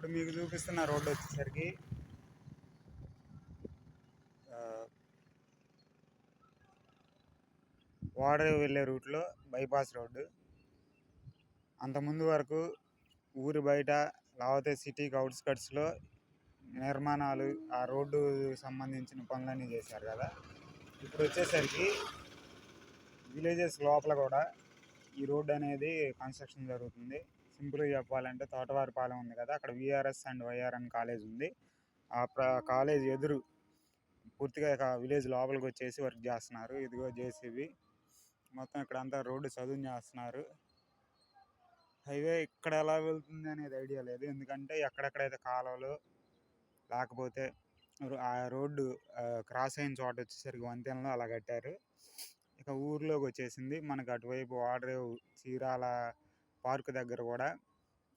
ఇప్పుడు మీకు చూపిస్తున్న రోడ్డు వచ్చేసరికి వాడరేవు వెళ్ళే రూట్లో బైపాస్ రోడ్డు. అంతకుముందు వరకు ఊరి బయట లేకపోతే సిటీకి అవుట్స్కట్స్లో నిర్మాణాలు, ఆ రోడ్డు సంబంధించిన పనులన్నీ చేశారు కదా. ఇప్పుడు వచ్చేసరికి విలేజెస్ లోపల కూడా ఈ రోడ్డు అనేది కన్స్ట్రక్షన్ జరుగుతుంది. సింపుల్గా చెప్పాలంటే తోటవారిపాలెం ఉంది కదా, అక్కడ విఆర్ఎస్ అండ్ వైఆర్ఎన్ కాలేజ్ ఉంది. ఆ కాలేజ్ ఎదురు పూర్తిగా విలేజ్ లోపలికి వచ్చేసి వర్క్ చేస్తున్నారు. ఇదిగో జేసీబీ మొత్తం ఇక్కడ అంతా రోడ్డు చదును చేస్తున్నారు. హైవే ఇక్కడ ఎలా వెళ్తుంది అనేది ఐడియా లేదు, ఎందుకంటే ఎక్కడెక్కడైతే కాలువలు లేకపోతే ఆ రోడ్డు క్రాస్ అయిన చోట వచ్చేసరికి వంతెనలు అలా కట్టారు. ఇక ఊర్లోకి వచ్చేసింది మనకు. అటువైపు వాడరేవు చీరాల పార్క్ దగ్గర కూడా